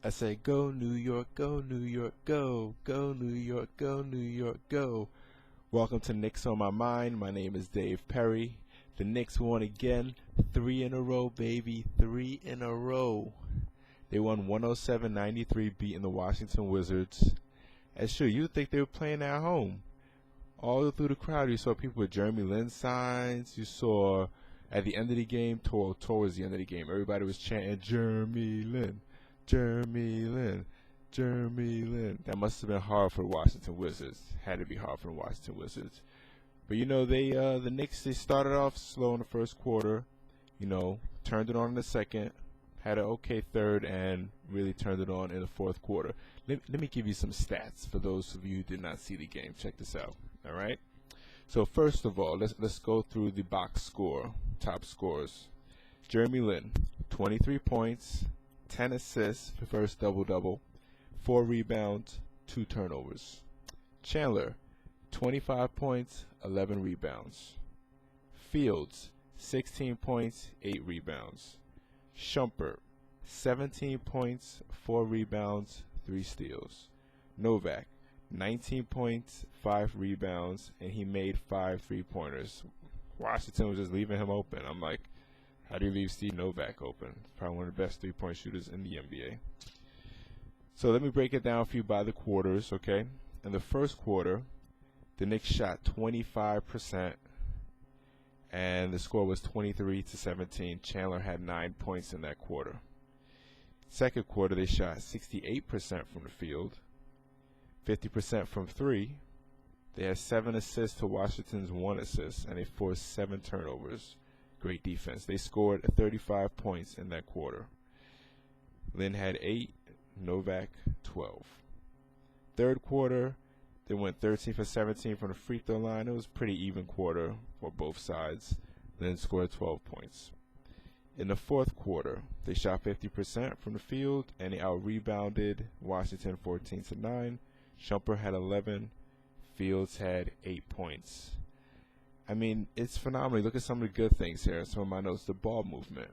I say, go New York, go New York, go, go New York, go New York, go. Welcome to Knicks on My Mind. My name is Dave Perry. The Knicks won again, 3 in a row, baby, 3 in a row. They won 107-93, beating the Washington Wizards. And sure, you'd think they were playing at home. All through the crowd, you saw people with Jeremy Lin signs. You saw at the end of the game, towards the end of the game, everybody was chanting, Jeremy Lin, Jeremy Lin, Jeremy Lin. That must have been hard for the Washington Wizards. Had to be hard for the Washington Wizards. But the Knicks, they started off slow in the first quarter, turned it on in the second, had an okay third, and really turned it on in the fourth quarter. Let me give you some stats for those of you who did not see the game. Check this out. All right. So first of all, let's go through the box score, top scores. Jeremy Lin, 23 points, 10 assists, first double-double, 4 rebounds, 2 turnovers. Chandler, 25 points, 11 rebounds. Fields, 16 points, 8 rebounds. Shumpert, 17 points, 4 rebounds, 3 steals. Novak, 19 points, 5 rebounds, and he made 5 3-pointers. Washington was just leaving him open. I'm like, how do you leave Steve Novak open? Probably one of the best 3-point shooters in the NBA. So let me break it down for you by the quarters, okay? In the first quarter, the Knicks shot 25%, and the score was 23-17. Chandler had 9 points in that quarter. Second quarter, they shot 68% from the field, 50% from 3. They had 7 assists to Washington's 1 assist, and they forced 7 turnovers. Great defense. They scored 35 points in that quarter. Lin had 8, Novak 12. Third quarter, they went 13 for 17 from the free throw line. It was a pretty even quarter for both sides. Lin scored 12 points. In the fourth quarter, they shot 50% from the field, and they out-rebounded Washington 14-9. Shumpert had 11. Fields had 8 points. I mean, it's phenomenal. Look at some of the good things here. Some of my notes, the ball movement.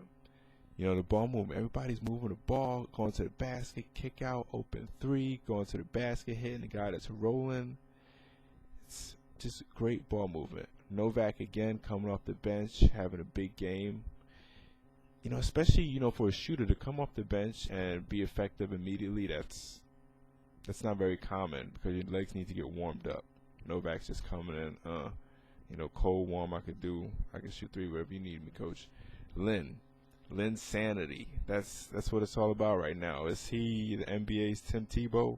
The ball movement. Everybody's moving the ball, going to the basket, kick out, open 3, going to the basket, hitting the guy that's rolling. It's just great ball movement. Novak, again, coming off the bench, having a big game. Especially, for a shooter to come off the bench and be effective immediately, that's not very common because your legs need to get warmed up. Novak's just coming in, cold, warm, I can shoot 3 wherever you need me, coach. Linsanity. That's what it's all about right now. Is he the NBA's Tim Tebow?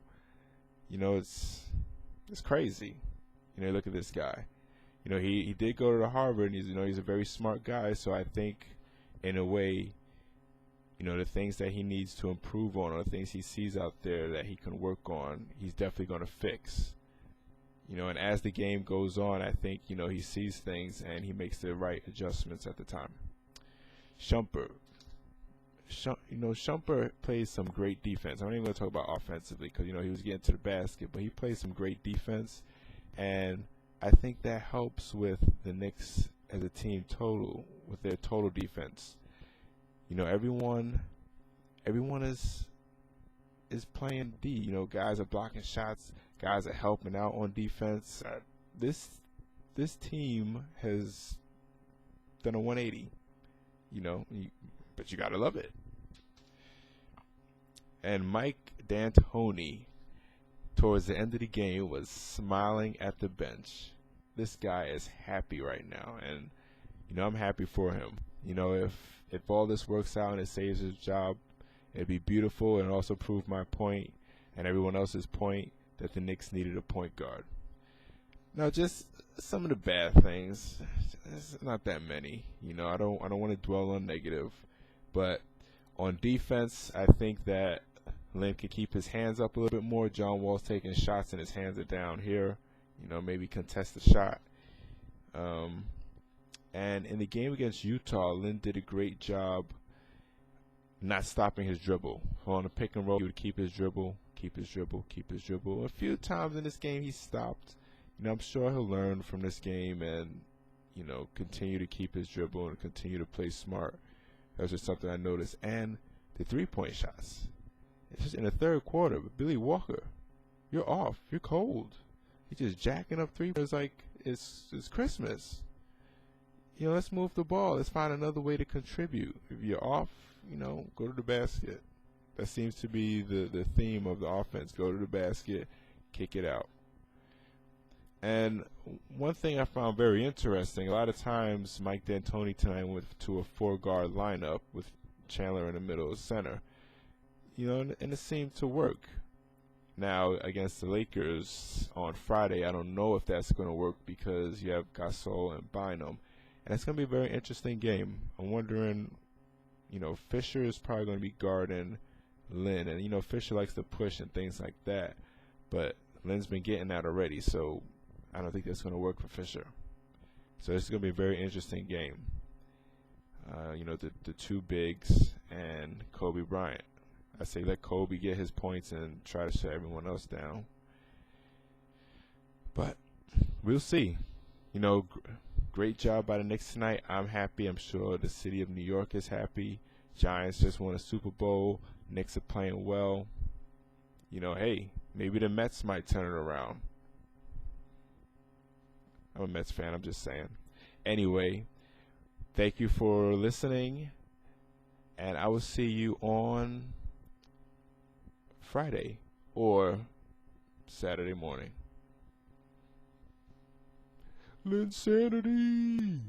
It's crazy. Look at this guy. He did go to Harvard, and he's a very smart guy, so I think in a way, the things that he needs to improve on, or the things he sees out there that he can work on, he's definitely going to fix. And as the game goes on, I think, he sees things and he makes the right adjustments at the time. Shumpert. Shumpert plays some great defense. I'm not even going to talk about offensively because, he was getting to the basket, but he plays some great defense. And I think that helps with the Knicks as a team total, with their total defense. Everyone is playing D. Guys are blocking shots. Guys are helping out on defense. This team has done a 180. But you gotta love it. And Mike D'Antoni, towards the end of the game, was smiling at the bench. This guy is happy right now, and I'm happy for him. If all this works out and it saves his job, it'd be beautiful and also prove my point and everyone else's point that the Knicks needed a point guard. Now, just some of the bad things. It's not that many. I don't want to dwell on negative, but on defense, I think that Lin can keep his hands up a little bit more. John Wall's taking shots and his hands are down here. Maybe contest the shot. And in the game against Utah, Lin did a great job not stopping his dribble. On the pick and roll, he would keep his dribble. A few times in this game, he stopped. I'm sure he'll learn from this game and, continue to keep his dribble and continue to play smart. That's just something I noticed. And the 3-point shots. It's just in the third quarter. But Billy Walker, you're off. You're cold. You're just jacking up three. It's like it's Christmas. Let's move the ball. Let's find another way to contribute. If you're off, go to the basket. That seems to be the theme of the offense. Go to the basket, kick it out. And one thing I found very interesting, a lot of times Mike D'Antoni tonight went to a 4-guard lineup with Chandler in the middle of center. And it seemed to work. Now, against the Lakers on Friday, I don't know if that's going to work because you have Gasol and Bynum. And it's going to be a very interesting game. I'm wondering, Fisher is probably going to be guarding Lin. And, Fisher likes to push and things like that. But Lin's been getting that already, so I don't think that's going to work for Fisher. So this is going to be a very interesting game. The two bigs and Kobe Bryant. I say let Kobe get his points and try to shut everyone else down. But we'll see. Great job by the Knicks tonight. I'm happy. I'm sure the city of New York is happy. Giants just won a Super Bowl. Knicks are playing well. Hey, maybe the Mets might turn it around. I'm a Mets fan, I'm just saying. Anyway, thank you for listening, and I will see you on Friday or Saturday morning. Linsanity!